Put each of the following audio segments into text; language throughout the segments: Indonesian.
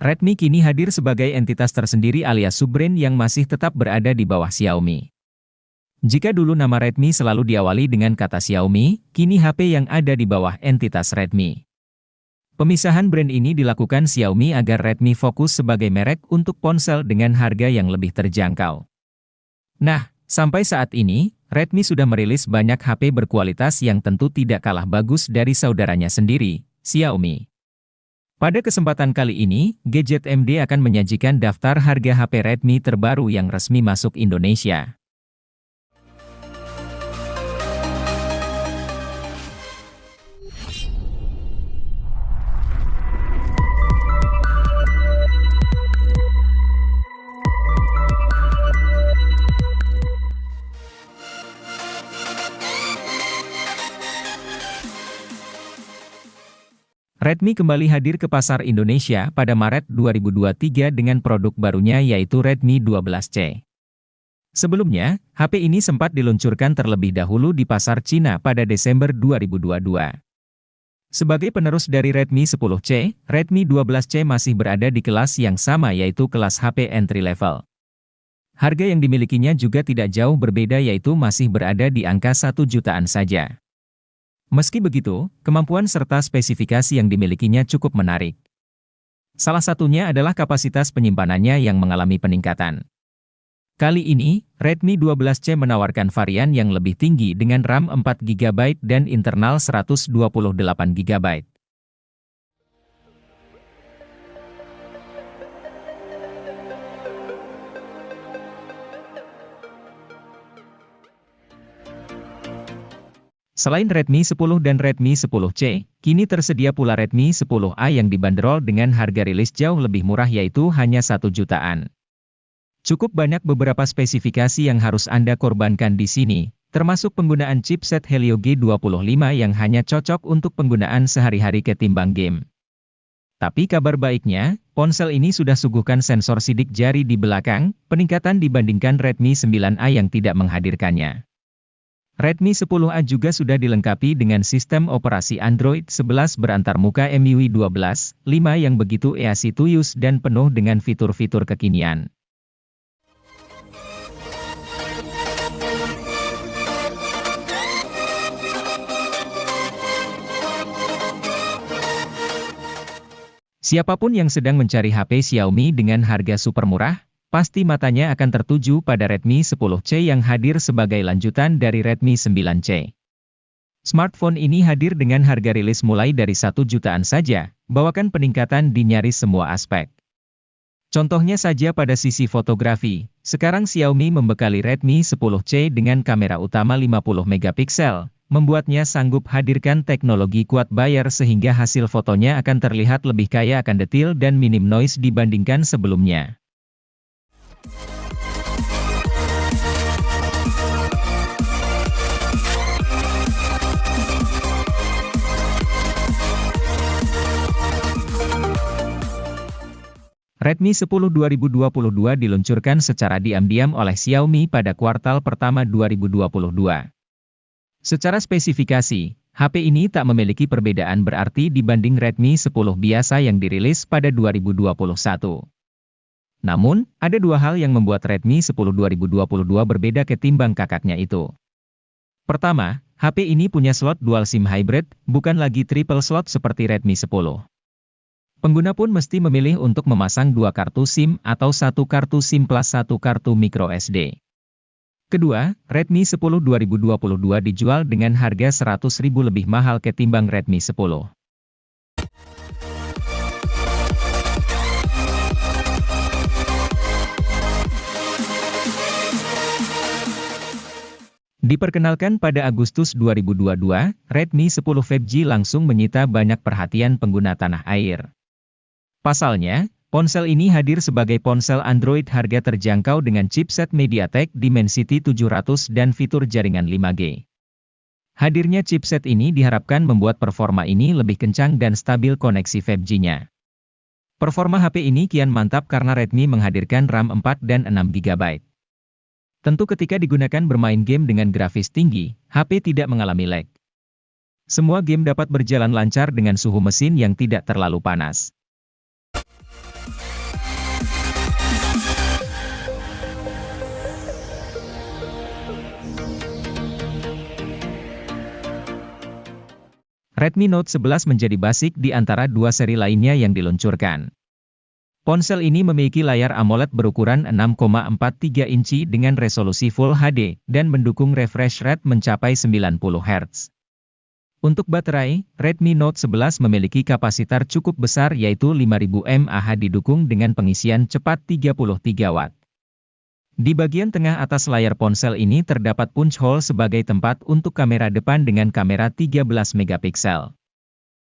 Redmi kini hadir sebagai entitas tersendiri alias sub-brand yang masih tetap berada di bawah Xiaomi. Jika dulu nama Redmi selalu diawali dengan kata Xiaomi, kini HP yang ada di bawah entitas Redmi. Pemisahan brand ini dilakukan Xiaomi agar Redmi fokus sebagai merek untuk ponsel dengan harga yang lebih terjangkau. Nah, sampai saat ini, Redmi sudah merilis banyak HP berkualitas yang tentu tidak kalah bagus dari saudaranya sendiri, Xiaomi. Pada kesempatan kali ini, Gadget MD akan menyajikan daftar harga HP Redmi terbaru yang resmi masuk Indonesia. Redmi kembali hadir ke pasar Indonesia pada Maret 2023 dengan produk barunya yaitu Redmi 12C. Sebelumnya, HP ini sempat diluncurkan terlebih dahulu di pasar Cina pada Desember 2022. Sebagai penerus dari Redmi 10C, Redmi 12C masih berada di kelas yang sama yaitu kelas HP entry level. Harga yang dimilikinya juga tidak jauh berbeda yaitu masih berada di angka 1 jutaan saja. Meski begitu, kemampuan serta spesifikasi yang dimilikinya cukup menarik. Salah satunya adalah kapasitas penyimpanannya yang mengalami peningkatan. Kali ini, Redmi 12C menawarkan varian yang lebih tinggi dengan RAM 4GB dan internal 128GB. Selain Redmi 10 dan Redmi 10C, kini tersedia pula Redmi 10A yang dibanderol dengan harga rilis jauh lebih murah yaitu hanya 1 jutaan. Cukup banyak beberapa spesifikasi yang harus Anda korbankan di sini, termasuk penggunaan chipset Helio G25 yang hanya cocok untuk penggunaan sehari-hari ketimbang game. Tapi kabar baiknya, ponsel ini sudah suguhkan sensor sidik jari di belakang, peningkatan dibandingkan Redmi 9A yang tidak menghadirkannya. Redmi 10A juga sudah dilengkapi dengan sistem operasi Android 11 berantarmuka MIUI 12.5 yang begitu easy to use dan penuh dengan fitur-fitur kekinian. Siapapun yang sedang mencari HP Xiaomi dengan harga super murah, pasti matanya akan tertuju pada Redmi 10C yang hadir sebagai lanjutan dari Redmi 9C. Smartphone ini hadir dengan harga rilis mulai dari 1 jutaan saja, bawakan peningkatan di nyaris semua aspek. Contohnya saja pada sisi fotografi, sekarang Xiaomi membekali Redmi 10C dengan kamera utama 50 megapiksel, membuatnya sanggup hadirkan teknologi quad bayar sehingga hasil fotonya akan terlihat lebih kaya akan detail dan minim noise dibandingkan sebelumnya. Redmi 10 2022 diluncurkan secara diam-diam oleh Xiaomi pada kuartal pertama 2022. Secara spesifikasi, HP ini tak memiliki perbedaan berarti dibanding Redmi 10 biasa yang dirilis pada 2021. Namun, ada dua hal yang membuat Redmi 10 2022 berbeda ketimbang kakaknya itu. Pertama, HP ini punya slot dual SIM hybrid, bukan lagi triple slot seperti Redmi 10. Pengguna pun mesti memilih untuk memasang dua kartu SIM atau satu kartu SIM plus satu kartu micro SD. Kedua, Redmi 10 2022 dijual dengan harga Rp100.000 lebih mahal ketimbang Redmi 10. Diperkenalkan pada Agustus 2022, Redmi 10 5G langsung menyita banyak perhatian pengguna tanah air. Pasalnya, ponsel ini hadir sebagai ponsel Android harga terjangkau dengan chipset MediaTek Dimensity 700 dan fitur jaringan 5G. Hadirnya chipset ini diharapkan membuat performa ini lebih kencang dan stabil koneksi 5G-nya. Performa HP ini kian mantap karena Redmi menghadirkan RAM 4 dan 6GB. Tentu ketika digunakan bermain game dengan grafis tinggi, HP tidak mengalami lag. Semua game dapat berjalan lancar dengan suhu mesin yang tidak terlalu panas. Redmi Note 11 menjadi basic di antara dua seri lainnya yang diluncurkan. Ponsel ini memiliki layar AMOLED berukuran 6,43 inci dengan resolusi Full HD dan mendukung refresh rate mencapai 90 Hz. Untuk baterai, Redmi Note 11 memiliki kapasitor cukup besar yaitu 5000 mAh didukung dengan pengisian cepat 33 Watt. Di bagian tengah atas layar ponsel ini terdapat punch hole sebagai tempat untuk kamera depan dengan kamera 13 megapiksel.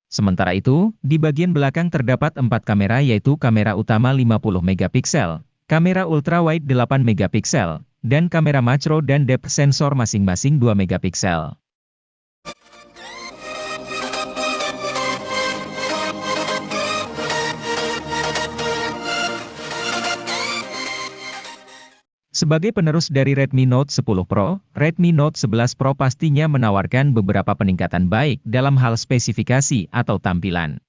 Sementara itu, di bagian belakang terdapat 4 kamera yaitu kamera utama 50 megapiksel, kamera ultrawide 8 megapiksel, dan kamera makro dan depth sensor masing-masing 2 megapiksel. Sebagai penerus dari Redmi Note 10 Pro, Redmi Note 11 Pro pastinya menawarkan beberapa peningkatan baik dalam hal spesifikasi atau tampilan.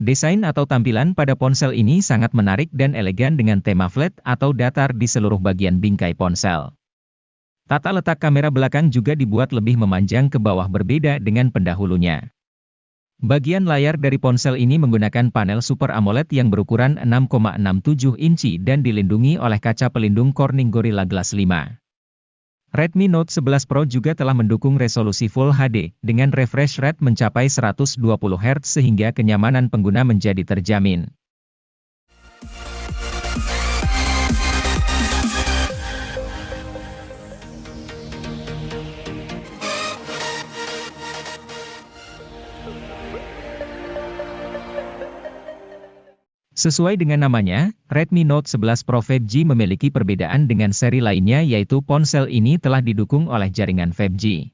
Desain atau tampilan pada ponsel ini sangat menarik dan elegan dengan tema flat atau datar di seluruh bagian bingkai ponsel. Tata letak kamera belakang juga dibuat lebih memanjang ke bawah berbeda dengan pendahulunya. Bagian layar dari ponsel ini menggunakan panel Super AMOLED yang berukuran 6,67 inci dan dilindungi oleh kaca pelindung Corning Gorilla Glass 5. Redmi Note 11 Pro juga telah mendukung resolusi Full HD dengan refresh rate mencapai 120 Hz sehingga kenyamanan pengguna menjadi terjamin. Sesuai dengan namanya, Redmi Note 11 Pro 5G memiliki perbedaan dengan seri lainnya yaitu ponsel ini telah didukung oleh jaringan 5G.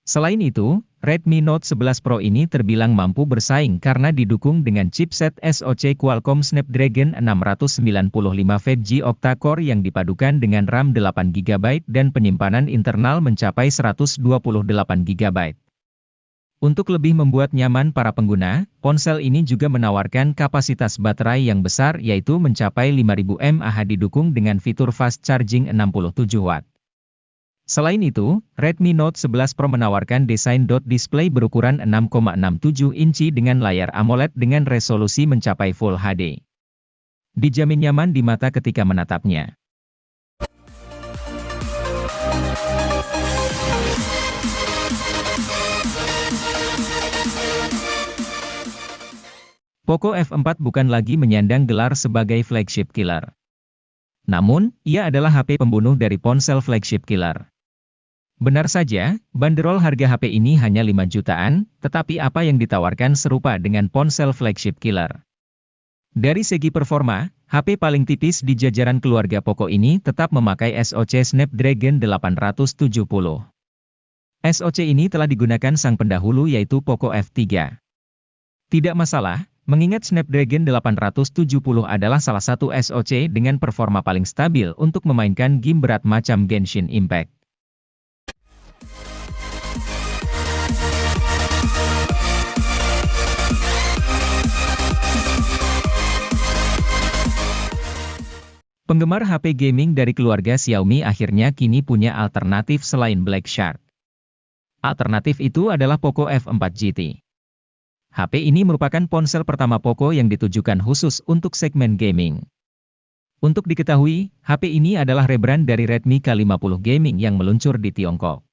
Selain itu, Redmi Note 11 Pro ini terbilang mampu bersaing karena didukung dengan chipset SoC Qualcomm Snapdragon 695 5G octa-core yang dipadukan dengan RAM 8GB dan penyimpanan internal mencapai 128GB. Untuk lebih membuat nyaman para pengguna, ponsel ini juga menawarkan kapasitas baterai yang besar yaitu mencapai 5000 mAh didukung dengan fitur fast charging 67 Watt. Selain itu, Redmi Note 11 Pro menawarkan desain dot display berukuran 6,67 inci dengan layar AMOLED dengan resolusi mencapai Full HD. Dijamin nyaman di mata ketika menatapnya. Poco F4 bukan lagi menyandang gelar sebagai flagship killer. Namun, ia adalah HP pembunuh dari ponsel flagship killer. Benar saja, banderol harga HP ini hanya 5 jutaan, tetapi apa yang ditawarkan serupa dengan ponsel flagship killer. Dari segi performa, HP paling tipis di jajaran keluarga Poco ini tetap memakai SoC Snapdragon 870. SoC ini telah digunakan sang pendahulu yaitu Poco F3. Tidak masalah, mengingat Snapdragon 870 adalah salah satu SoC dengan performa paling stabil untuk memainkan game berat macam Genshin Impact. Penggemar HP gaming dari keluarga Xiaomi akhirnya kini punya alternatif selain Black Shark. Alternatif itu adalah Poco F4 GT. HP ini merupakan ponsel pertama Poco yang ditujukan khusus untuk segmen gaming. Untuk diketahui, HP ini adalah rebrand dari Redmi K50 Gaming yang meluncur di Tiongkok.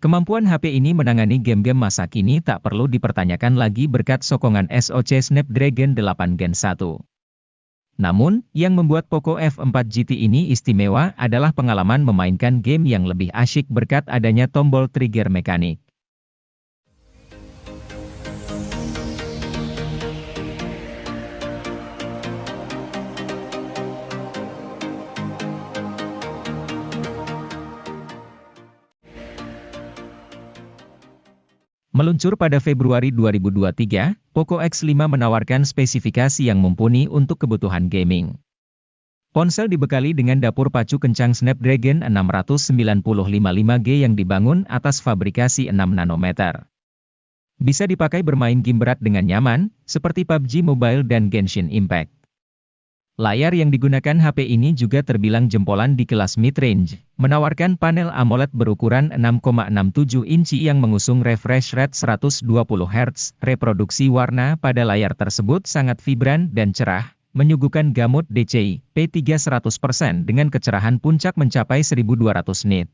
Kemampuan HP ini menangani game-game masa kini tak perlu dipertanyakan lagi berkat sokongan SoC Snapdragon 8 Gen 1. Namun, yang membuat Poco F4 GT ini istimewa adalah pengalaman memainkan game yang lebih asyik berkat adanya tombol trigger mekanik. Meluncur pada Februari 2023, Poco X5 menawarkan spesifikasi yang mumpuni untuk kebutuhan gaming. Ponsel dibekali dengan dapur pacu kencang Snapdragon 695 5G yang dibangun atas fabrikasi 6 nanometer. Bisa dipakai bermain game berat dengan nyaman, seperti PUBG Mobile dan Genshin Impact. Layar yang digunakan HP ini juga terbilang jempolan di kelas mid-range, menawarkan panel AMOLED berukuran 6,67 inci yang mengusung refresh rate 120 Hz. Reproduksi warna pada layar tersebut sangat vibran dan cerah, menyuguhkan gamut DCI P3 100% dengan kecerahan puncak mencapai 1200 nit.